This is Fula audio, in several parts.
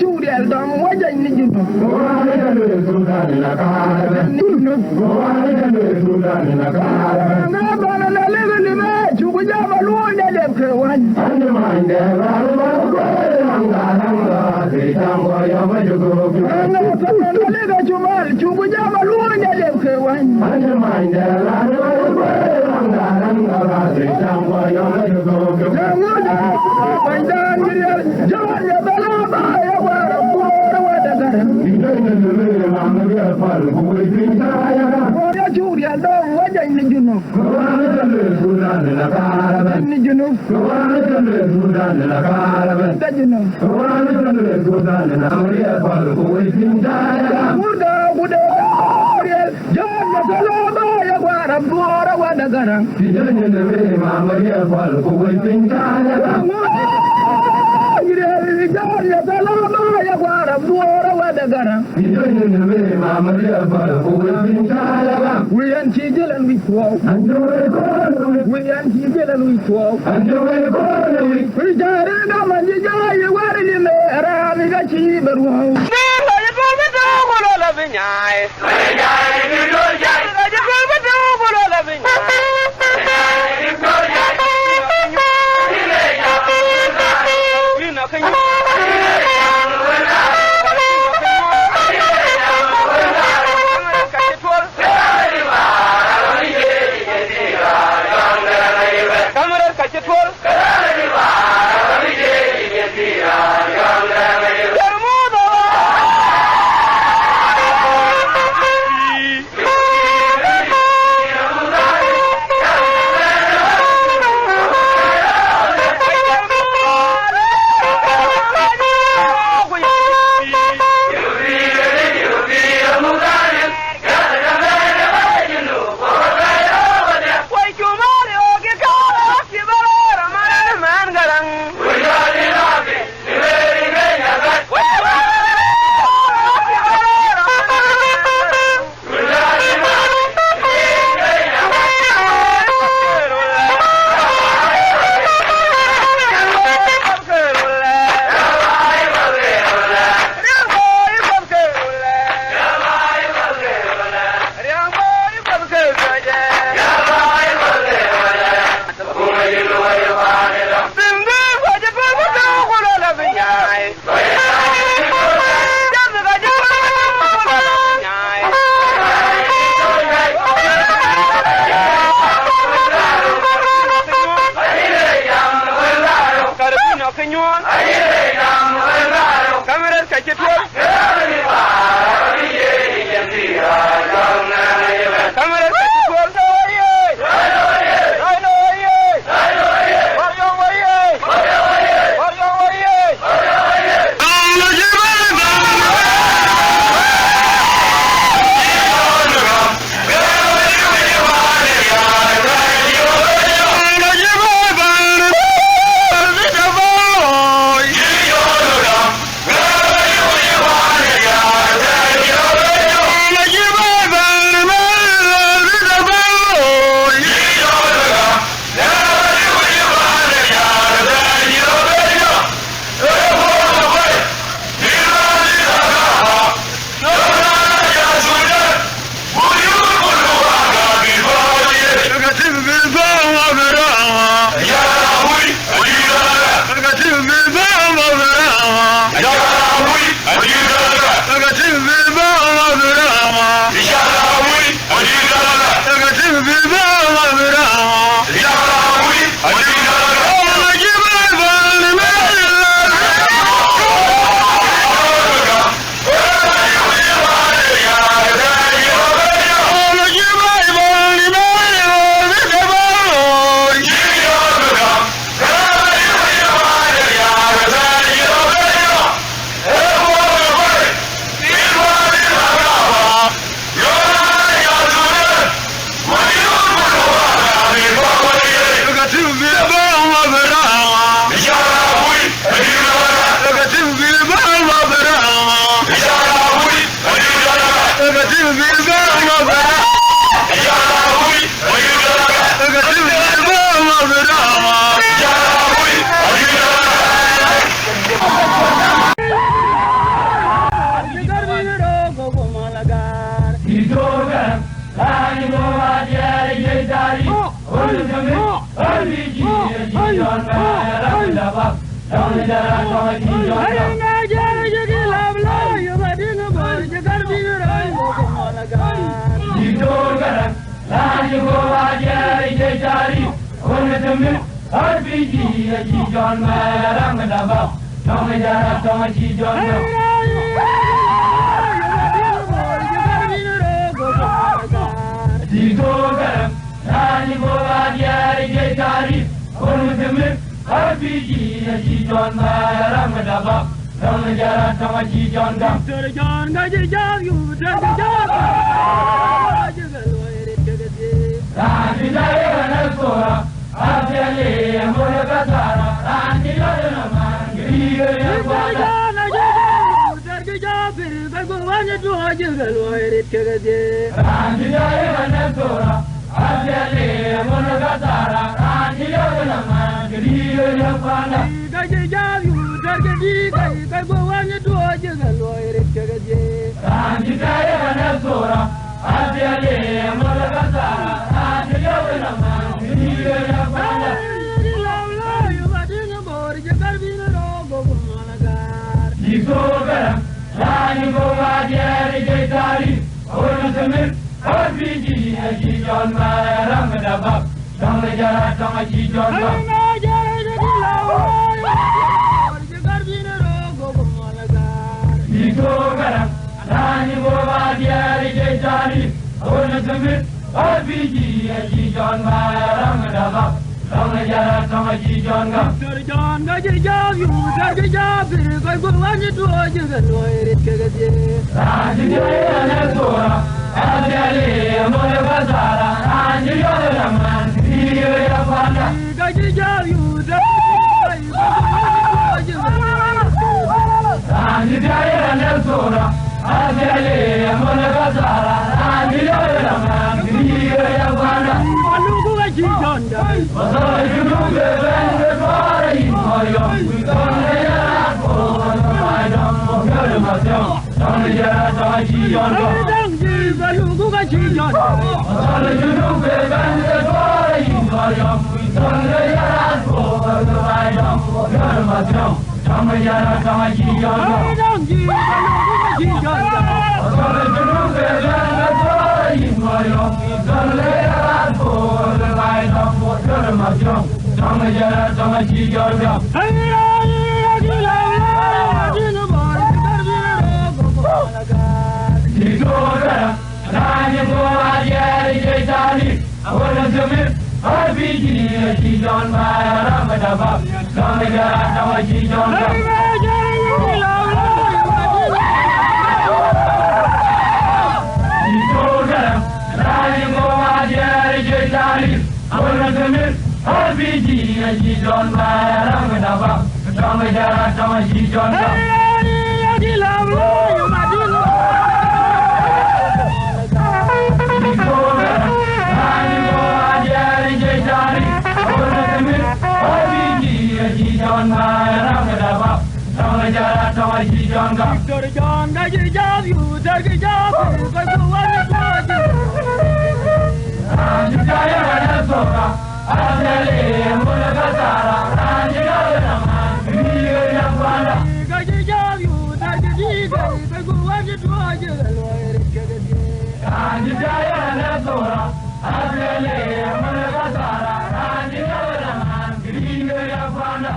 Sudan, Gabriel dom wajan ni jinu na bana na lego ni me chugu jaba lu ne le ke wan na lego chumal chugu jaba lu ne le ke wan Pandan Gabriel jawan ya bala ba ya wara bora wada garam Ora Julia dom wajan ni jinu ni jinu ta jinu Muda Gabriel jawan ya bala ba ya wara bora wada garam William Chijel and we twelve. William Chijel and we twelve. We jarred on my jay, you were in there, and we got you, but wow. jara tama ji jonga na jara jigi labla yubadin bol jigar bira monaga ji jonga la ji go ajari je jari on tamil har biji ji jonga rang daba tama jara tama ji jonga ji jonga la ji go ajari je jari on tamil har biji ji jonga rang daba tama jara tama ji jonga jonga ji jagu jonga Rani jaya na sora, abjale amor kasara. Rani jaya na mangri gaya kwala. Dargi jabir bagwan jo ajigal wairit kagade. Rani jaya na sora, abjale amor kasara. Rani jaya na mangri gaya kwala. Dargi jabu dargi bagwan jo ajigal wairit kagade. Rani jaya na sora, abjale amor kasara. Rani jaya na mangri gaya kwala. Jisogara, Rani Goa Jari Jaitari, Onasamir, Arbiji, Ji John Maram Dabab, Tamajara Tamaji John. Jisogara, Rani Goa Jari Jaitari, Onasamir, Arbiji, Ji John Maram Dabab. Tamajara tamaji jonga jonga ji jabu dargi jabir bagwan jo ajigal wairit kagade. Rani jaya na sora, abjale amor kasara. Rani jaya na mangri gaya kwala. Dargi jabu dargi bagwan jo ajigal. Rani jaya na sora, abjale amor kasara. Rani jaya na mangri gaya kwala. Maluku aji jonga. Masala junuge bende fara imoyo. Witonde ya ko maidam ogare masyo. Tamajara tamaji jonga. Dangi maluku aji jonga. Masala junuge bende fara imoyo. Witonde ya ko maidam ogare masyo. Tamajara tamaji jonga. Dangi maluku aji jonga. Masala junuge bende fara imoyo. Witonde ya ko maidam ogare masyo. Tamajara tamaji jonga. Jisogara, Rani Goa Jari Jaitari, Onasamir, Arbiji, Ji John Maram Dabab, Tamajara tamaji jonga. Jisogara, Rani Goa Jari Jaitari, Onasamir, Arbiji, Ji John Maram Dabab, Tamajara tamaji jonga. John Maram Dabab, Tamajara tamaji jonga. Jonga ji jabu dargi jabir bagwan jo ajigal. Rani jaya na sora, abjale amor kasara. Rani jaya na mangri gaya kwala. Dargi jabu dargi bagwan jo ajigal wairit kagade. Rani jaya na sora, abjale amor kasara. Rani jaya na mangri gaya kwala.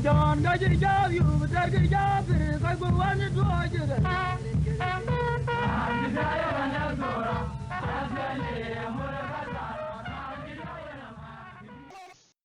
Jonga ji jabu dargi jabir bagwan jo ajigal. Rani jaya